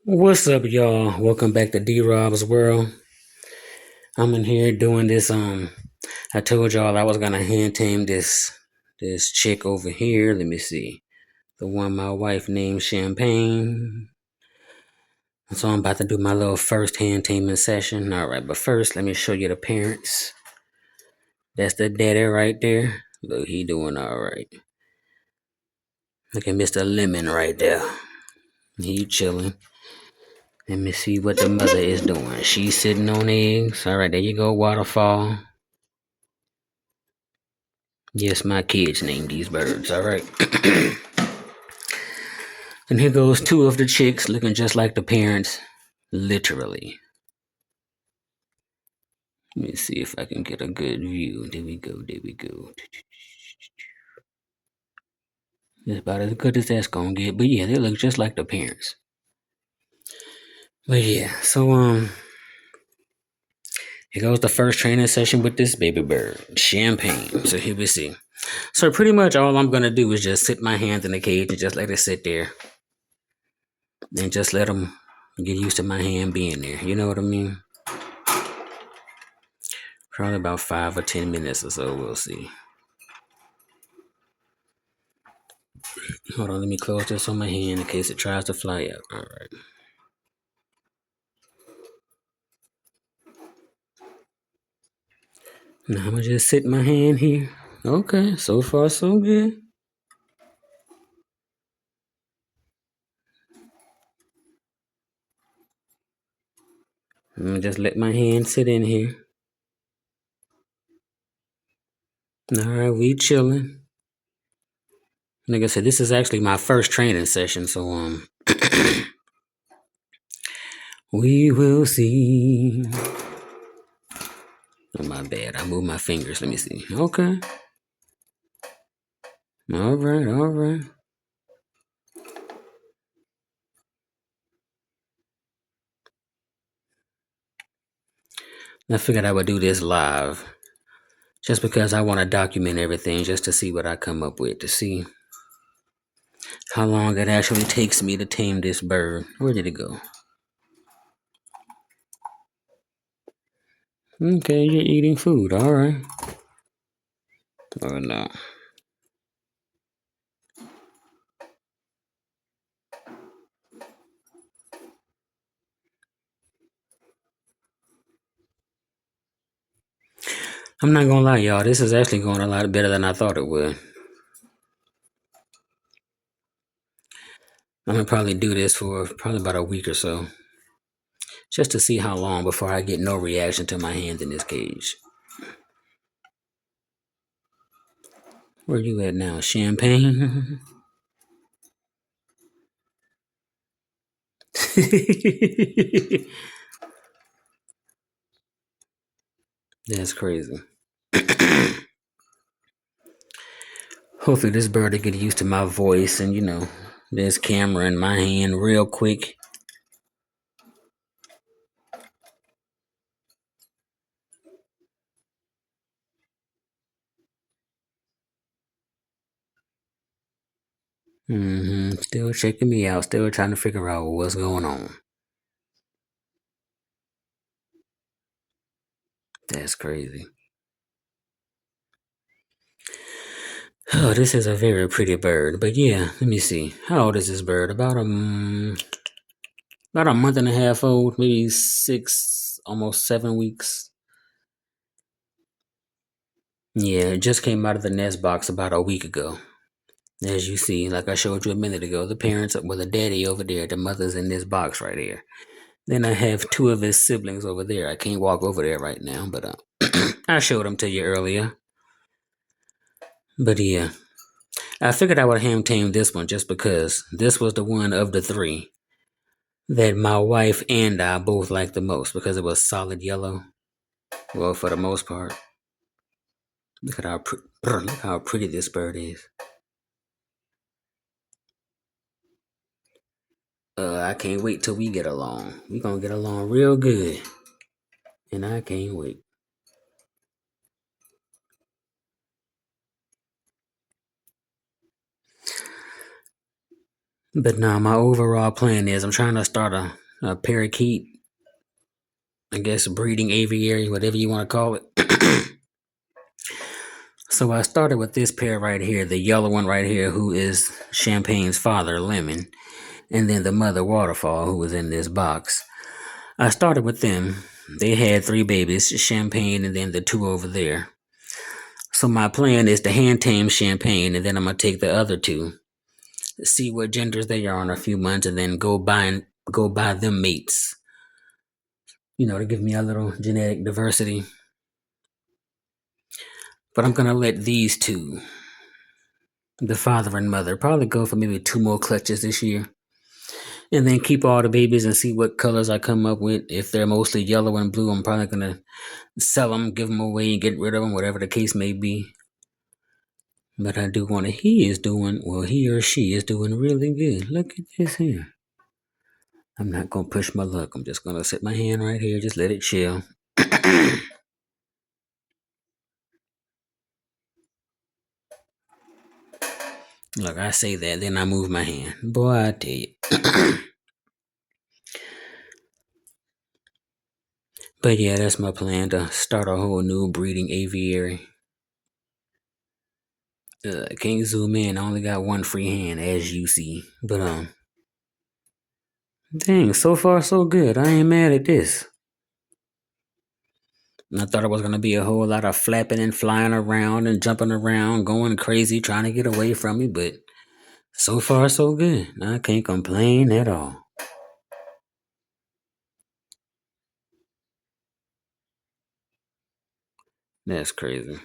What's up, y'all? Welcome back to D.Rob's world. I'm in here doing this. I told y'all I was gonna hand tame this chick over here. Let me see, the one my wife named Champagne. So I'm about to do my little first hand taming session. All right, but first let me show you the parents. That's the daddy right there. Look, he doing all right. Look at Mr. Lemon right there. He chilling. Let me see what the mother is doing. She's sitting on eggs. All right, there you go, waterfall. Yes, my kids named these birds, all right? And here goes two of the chicks looking just like the parents, literally. Let me see if I can get a good view. There we go, there we go. It's about as good as that's gonna get, but yeah, they look just like the parents. But yeah, so here goes the first training session with this baby bird, Champagne. So here we see. So pretty much all I'm gonna do is just sit my hands in the cage and just let it sit there, and just let them get used to my hand being there. You know what I mean? Probably about 5 or 10 minutes or so. We'll see. Hold on, let me close this on my hand in case it tries to fly out. All right. Now I'm gonna just sit my hand here. Okay, so far so good. I'm gonna just let my hand sit in here. All right, we chilling. Like I said, this is actually my first training session, so we will see. Oh, my bad. I moved my fingers. Let me see. Okay. All right, all right. I figured I would do this live. Just because I want to document everything, just to see what I come up with, to see how long it actually takes me to tame this bird. Where did it go? Okay, you're eating food. All right. Oh no. I'm not gonna lie, y'all. This is actually going a lot better than I thought it would. I'm gonna probably do this for probably about a week or so, just to see how long before I get no reaction to my hands in this cage. Where you at now, Champagne? That's crazy. Hopefully, this bird will get used to my voice and this camera in my hand real quick. Still checking me out. Still trying to figure out what's going on. That's crazy. Oh, this is a very pretty bird. But yeah, let me see. How old is this bird? About a month and a half old, maybe 6, almost 7 weeks. Yeah, it just came out of the nest box about a week ago. As you see, like I showed you a minute ago, the parents, well, the daddy over there, the mother's in this box right here. Then I have two of his siblings over there. I can't walk over there right now, but I showed them to you earlier. But yeah, I figured I would hand tame this one just because this was the one of the three that my wife and I both liked the most because it was solid yellow. Well, for the most part. Look how pretty this bird is. I can't wait till we get along. We gonna get along real good, and I can't wait. But now my overall plan is I'm trying to start a parakeet, I guess breeding aviary, whatever you want to call it. So I started with this pair right here, the yellow one right here, who is Champagne's father, Lemon, and then the mother, Waterfall, who was in this box. I started with them. They had 3 babies, Champagne and then the 2 over there. So my plan is to hand tame Champagne, and then I'm gonna take the other 2, see what genders they are in a few months, and then go buy them mates. To give me a little genetic diversity. But I'm gonna let these 2, the father and mother, probably go for maybe 2 more clutches this year. And then keep all the babies and see what colors I come up with. If they're mostly yellow and blue, I'm probably going to sell them, give them away, and get rid of them, whatever the case may be. But I do want to, he or she is doing really good. Look at this here. I'm not going to push my luck. I'm just going to set my hand right here, just let it chill. Look, I say that, then I move my hand. Boy, I tell you. But yeah, that's my plan, to start a whole new breeding aviary. I can't zoom in. I only got one free hand, as you see. But dang, so far so good. I ain't mad at this. I thought it was gonna be a whole lot of flapping and flying around and jumping around, going crazy, trying to get away from me, but so far so good. I can't complain at all. That's crazy.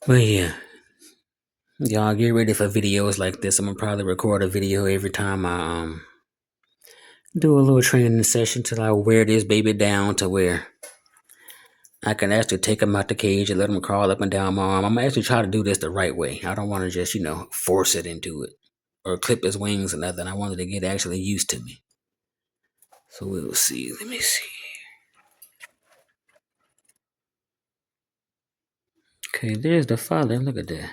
But yeah, y'all get ready for videos like this. I'm gonna probably record a video every time I do a little training session till I wear this baby down to where I can actually take him out the cage and let him crawl up and down my arm. I'm gonna actually try to do this the right way. I don't want to just, force it into it or clip his wings or nothing. I wanted to get actually used to me. So we'll see. Let me see. Okay, there's the father. Look at that.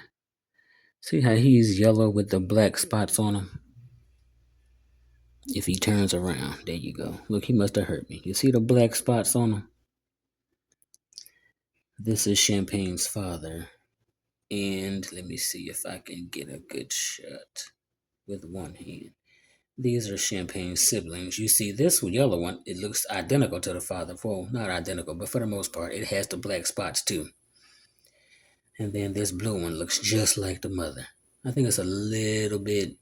See how he's yellow with the black spots on him? If he turns around, there you go. Look, he must have hurt me. You see the black spots on him? This is Champagne's father. And let me see if I can get a good shot with one hand. These are Champagne's siblings. You see this yellow one, it looks identical to the father. Well, not identical, but for the most part, it has the black spots too. And then this blue one looks just like the mother. I think it's a little bit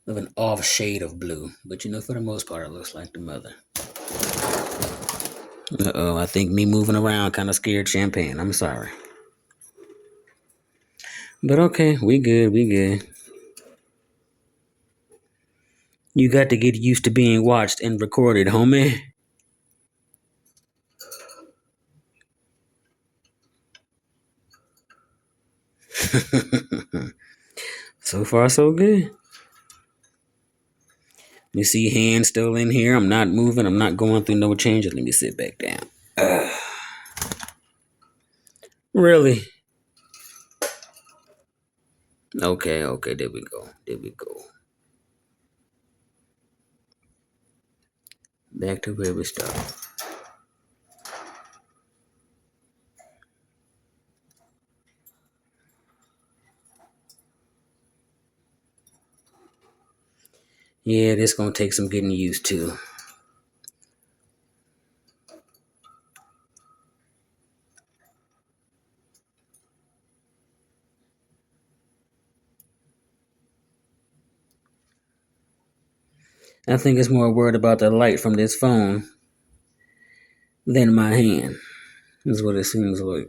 of an off shade of blue, but for the most part, it looks like the mother. I think me moving around kind of scared Champagne. I'm sorry. But okay, we good. You got to get used to being watched and recorded, homie. So far, so good. You see hands still in here. I'm not moving. I'm not going through no changes. Let me sit back down. Really? Okay. There we go. Back to where we started. Yeah, this gonna take some getting used to. I think it's more worried about the light from this phone than my hand. Is what it seems like.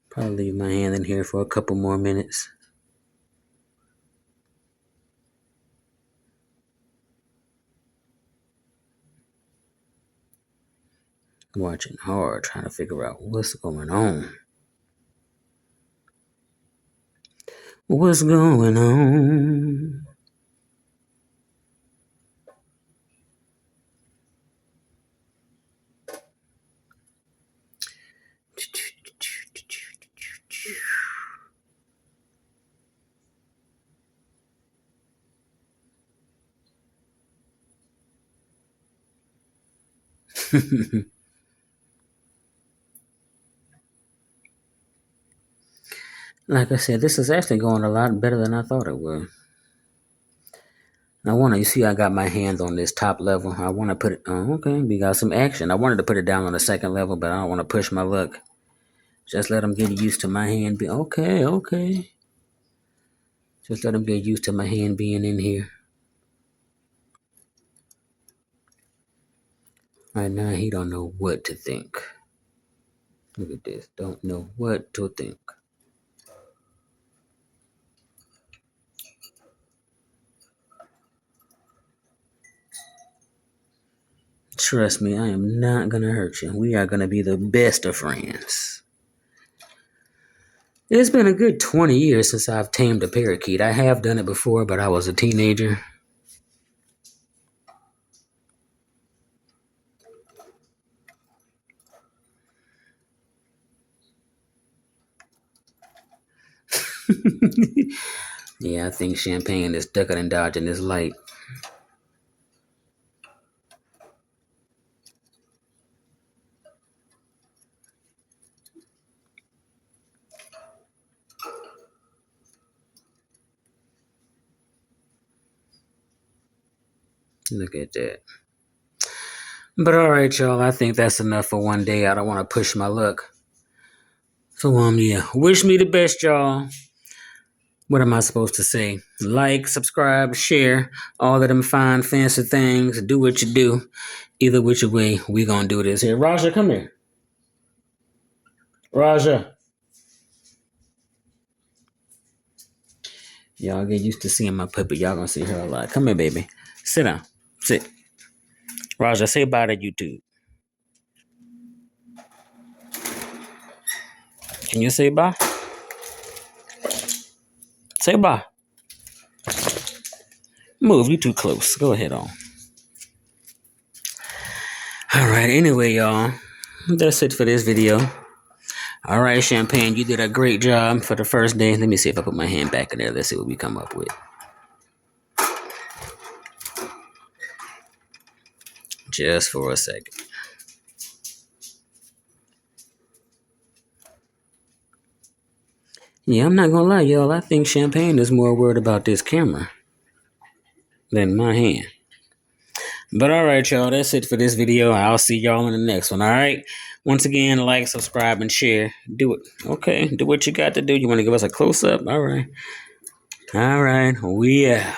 Probably leave my hand in here for a couple more minutes. Watching hard, trying to figure out what's going on. What's going on? Like I said, this is actually going a lot better than I thought it would. You see, I got my hand on this top level. I want to put it, okay, we got some action. I wanted to put it down on the second level, but I don't want to push my luck. Just let them get used to my hand okay. Just let them get used to my hand being in here. Right now, he don't know what to think. Look at this. Don't know what to think. Trust me, I am not going to hurt you. We are going to be the best of friends. It's been a good 20 years since I've tamed a parakeet. I have done it before, but I was a teenager. Yeah, I think Champagne is ducking and dodging this light. Look at that. But all right, y'all. I think that's enough for one day. I don't want to push my luck. So, yeah. Wish me the best, y'all. What am I supposed to say? Like, subscribe, share, all of them fine, fancy things. Do what you do. Either which way, we gonna do this here. Raja, come here. Raja. Y'all get used to seeing my puppy. Y'all gonna see her a lot. Come here, baby. Sit down. Sit. Raja, say bye to YouTube. Can you say bye? Say bye. Move, you too close. Go ahead on. Alright, anyway, y'all. That's it for this video. Alright, Champagne, you did a great job for the first day. Let me see if I put my hand back in there. Let's see what we come up with. Just for a second. Yeah, I'm not gonna lie, y'all. I think Champagne is more worried about this camera than my hand. But all right, y'all, that's it for this video. I'll see y'all in the next one, all right? Once again, like, subscribe, and share. Do it. Okay, do what you got to do. You want to give us a close-up? All right. All right, we out.